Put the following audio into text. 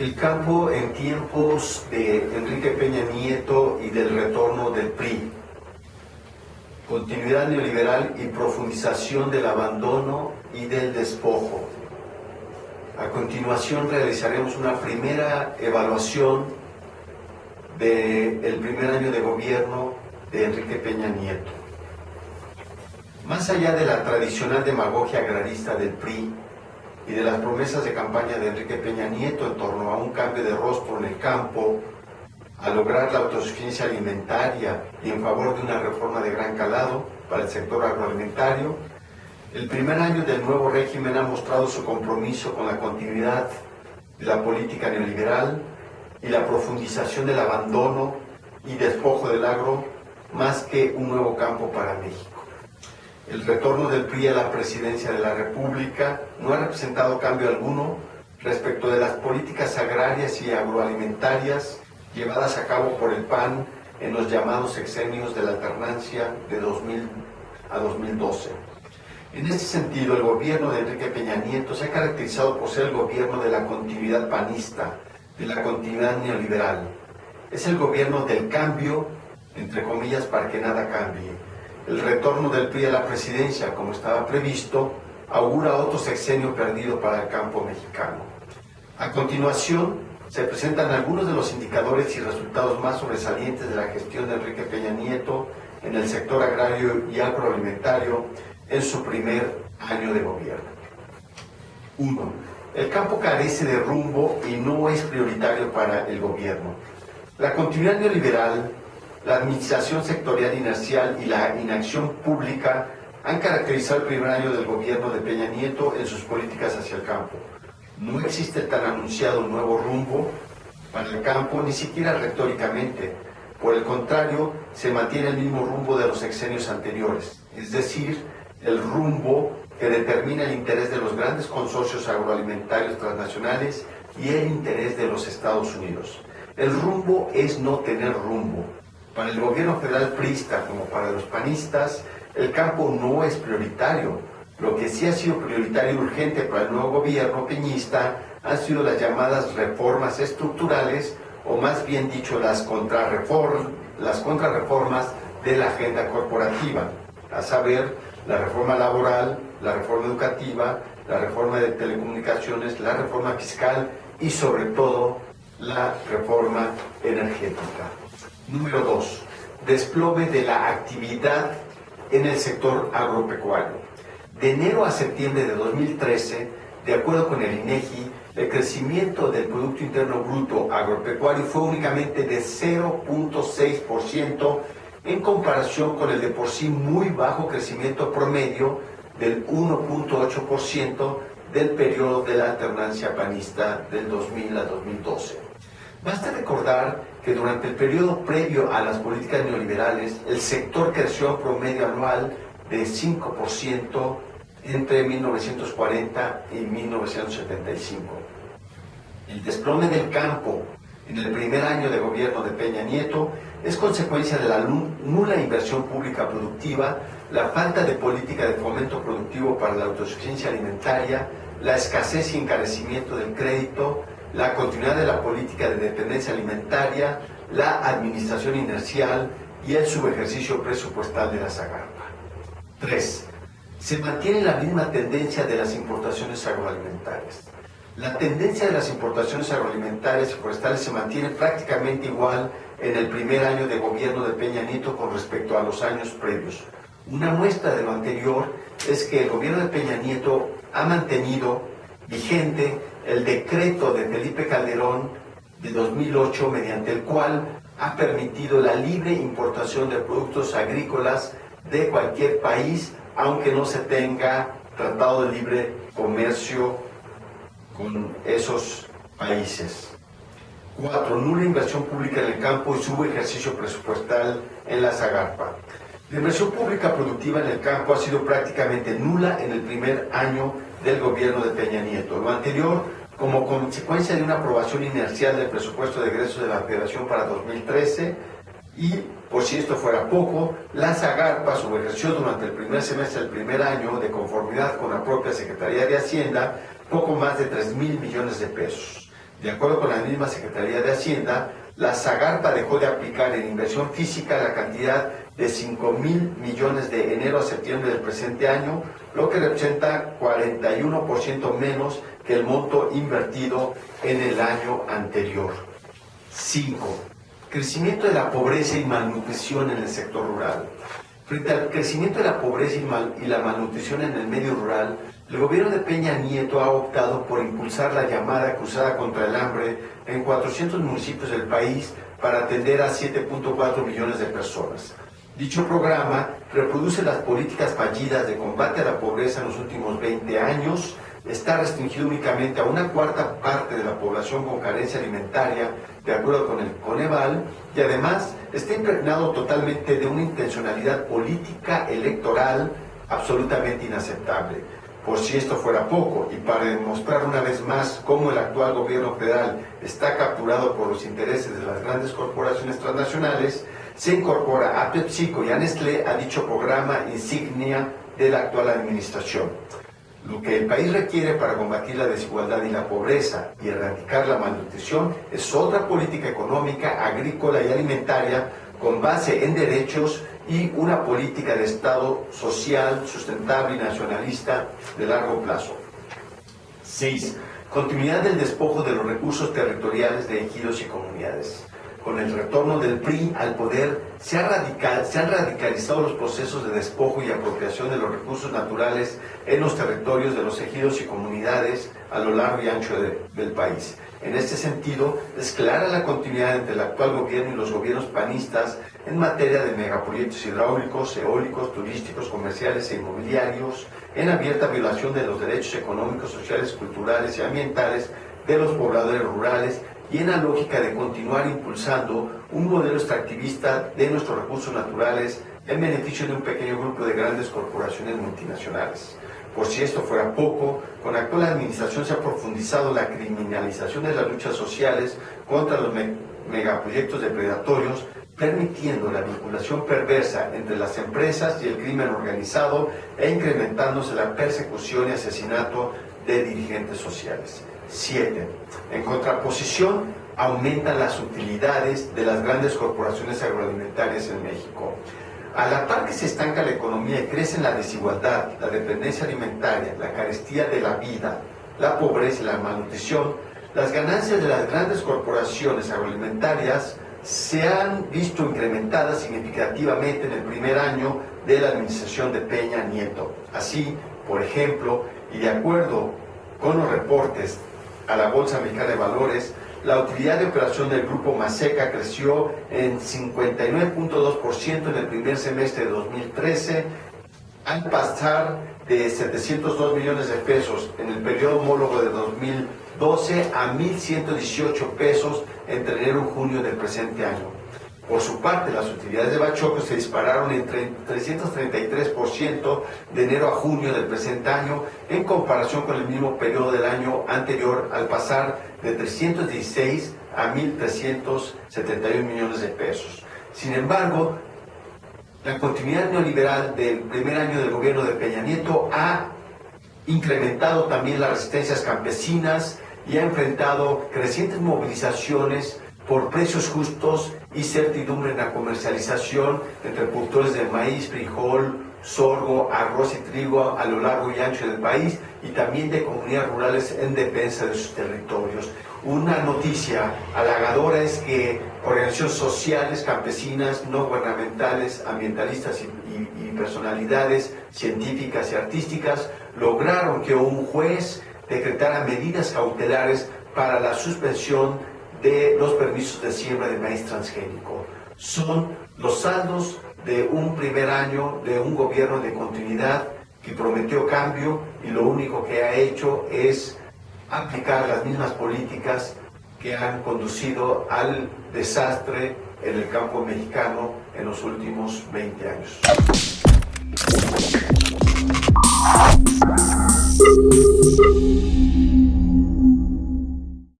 El campo en tiempos de Enrique Peña Nieto y del retorno del PRI. Continuidad neoliberal y profundización del abandono y del despojo. A continuación realizaremos una primera evaluación del primer año de gobierno de Enrique Peña Nieto. Más allá de la tradicional demagogia agrarista del PRI y de las promesas de campaña de Enrique Peña Nieto en torno a un cambio de rostro en el campo, a lograr la autosuficiencia alimentaria y en favor de una reforma de gran calado para el sector agroalimentario, el primer año del nuevo régimen ha mostrado su compromiso con la continuidad de la política neoliberal y la profundización del abandono y despojo del agro, más que un nuevo campo para México. El retorno del PRI a la presidencia de la República no ha representado cambio alguno respecto de las políticas agrarias y agroalimentarias llevadas a cabo por el PAN en los llamados sexenios de la alternancia de 2000 a 2012. En este sentido, el gobierno de Enrique Peña Nieto se ha caracterizado por ser el gobierno de la continuidad panista, de la continuidad neoliberal. Es el gobierno del cambio, entre comillas, para que nada cambie. El retorno del PRI a la presidencia, como estaba previsto, augura otro sexenio perdido para el campo mexicano. A continuación, se presentan algunos de los indicadores y resultados más sobresalientes de la gestión de Enrique Peña Nieto en el sector agrario y agroalimentario en su primer año de gobierno. 1. El campo carece de rumbo y no es prioritario para el gobierno. La continuidad neoliberal, la administración sectorial inercial y la inacción pública han caracterizado el primer año del gobierno de Peña Nieto en sus políticas hacia el campo. No existe el tan anunciado nuevo rumbo para el campo, ni siquiera retóricamente. Por el contrario, se mantiene el mismo rumbo de los sexenios anteriores, es decir, el rumbo que determina el interés de los grandes consorcios agroalimentarios transnacionales y el interés de los Estados Unidos. El rumbo es no tener rumbo. Para el gobierno federal priista como para los panistas, el campo no es prioritario. Lo que sí ha sido prioritario y urgente para el nuevo gobierno peñista han sido las llamadas reformas estructurales, o más bien dicho, las contrarreformas de la agenda corporativa, a saber, la reforma laboral, la reforma educativa, la reforma de telecomunicaciones, la reforma fiscal y sobre todo la reforma energética. Número 2. Desplome de la actividad en el sector agropecuario. De enero a septiembre de 2013, de acuerdo con el INEGI, el crecimiento del Producto Interno Bruto agropecuario fue únicamente de 0.6% en comparación con el de por sí muy bajo crecimiento promedio del 1.8% del periodo de la alternancia panista del 2000 a 2012. Basta recordar que durante el periodo previo a las políticas neoliberales, el sector creció en promedio anual de 5% entre 1940 y 1975. El desplome del campo en el primer año de gobierno de Peña Nieto es consecuencia de la nula inversión pública productiva, la falta de política de fomento productivo para la autosuficiencia alimentaria, la escasez y encarecimiento del crédito, la continuidad de la política de dependencia alimentaria, la administración inercial y el subejercicio presupuestal de la Zagarpa. 3. Se mantiene la misma tendencia de las importaciones agroalimentarias. La tendencia de las importaciones agroalimentarias y forestales se mantiene prácticamente igual en el primer año de gobierno de Peña Nieto con respecto a los años previos. Una muestra de lo anterior es que el gobierno de Peña Nieto ha mantenido vigente el decreto de Felipe Calderón de 2008, mediante el cual ha permitido la libre importación de productos agrícolas de cualquier país, aunque no se tenga tratado de libre comercio con esos países. 4. Nula inversión pública en el campo y subejercicio presupuestal en la Zagarpa. La inversión pública productiva en el campo ha sido prácticamente nula en el primer año del gobierno de Peña Nieto. Lo anterior, como consecuencia de una aprobación inercial del presupuesto de egresos de la Federación para 2013, y, por si esto fuera poco, la Zagarpa subejerció durante el primer semestre del primer año, de conformidad con la propia Secretaría de Hacienda, poco más de 3,000 millones de pesos. De acuerdo con la misma Secretaría de Hacienda, la Zagarpa dejó de aplicar en inversión física la cantidad de 5,000 millones de enero a septiembre del presente año, lo que representa 41% menos que el monto invertido en el año anterior. 5. Crecimiento de la pobreza y malnutrición en el sector rural. Frente al crecimiento de la pobreza y la malnutrición en el medio rural, el gobierno de Peña Nieto ha optado por impulsar la llamada Cruzada contra el Hambre en 400 municipios del país para atender a 7,4 millones de personas. Dicho programa reproduce las políticas fallidas de combate a la pobreza en los últimos 20 años, está restringido únicamente a una cuarta parte de la población con carencia alimentaria, de acuerdo con el Coneval, y además está impregnado totalmente de una intencionalidad política electoral absolutamente inaceptable. Por si esto fuera poco, y para demostrar una vez más cómo el actual gobierno federal está capturado por los intereses de las grandes corporaciones transnacionales, se incorpora a PepsiCo y a Nestlé a dicho programa insignia de la actual administración. Lo que el país requiere para combatir la desigualdad y la pobreza y erradicar la malnutrición es otra política económica, agrícola y alimentaria con base en derechos y una política de Estado social, sustentable y nacionalista de largo plazo. 6. Continuidad del despojo de los recursos territoriales de ejidos y comunidades. Con el retorno del PRI al poder, se han radicalizado los procesos de despojo y apropiación de los recursos naturales en los territorios de los ejidos y comunidades a lo largo y ancho del país. En este sentido, es clara la continuidad entre el actual gobierno y los gobiernos panistas en materia de megaproyectos hidráulicos, eólicos, turísticos, comerciales e inmobiliarios, en abierta violación de los derechos económicos, sociales, culturales y ambientales de los pobladores rurales, y en la lógica de continuar impulsando un modelo extractivista de nuestros recursos naturales en beneficio de un pequeño grupo de grandes corporaciones multinacionales. Por si esto fuera poco, con la actual administración se ha profundizado la criminalización de las luchas sociales contra los megaproyectos depredatorios, permitiendo la vinculación perversa entre las empresas y el crimen organizado e incrementándose la persecución y asesinato de dirigentes sociales. 7. En contraposición, aumentan las utilidades de las grandes corporaciones agroalimentarias en México. A la par que se estanca la economía y crecen la desigualdad, la dependencia alimentaria, la carestía de la vida, la pobreza y la malnutrición, las ganancias de las grandes corporaciones agroalimentarias se han visto incrementadas significativamente en el primer año de la administración de Peña Nieto. Así, por ejemplo, y de acuerdo con los reportes a la Bolsa Mexicana de Valores, la utilidad de operación del Grupo Maseca creció en 59,2% en el primer semestre de 2013, al pasar de 702 millones de pesos en el periodo homólogo de 2012 a 1,118 pesos entre enero y junio del presente año. Por su parte, las utilidades de Bachoco se dispararon en 333% de enero a junio del presente año en comparación con el mismo periodo del año anterior, al pasar de 316 a 1,371 millones de pesos. Sin embargo, la continuidad neoliberal del primer año del gobierno de Peña Nieto ha incrementado también las resistencias campesinas y ha enfrentado crecientes movilizaciones por precios justos y certidumbre en la comercialización entre productores de maíz, frijol, sorgo, arroz y trigo a lo largo y ancho del país, y también de comunidades rurales en defensa de sus territorios. Una noticia halagadora es que organizaciones sociales, campesinas, no gubernamentales, ambientalistas y personalidades científicas y artísticas lograron que un juez decretara medidas cautelares para la suspensión de los permisos de siembra de maíz transgénico. Son los saldos de un primer año de un gobierno de continuidad que prometió cambio y lo único que ha hecho es aplicar las mismas políticas que han conducido al desastre en el campo mexicano en los últimos 20 años.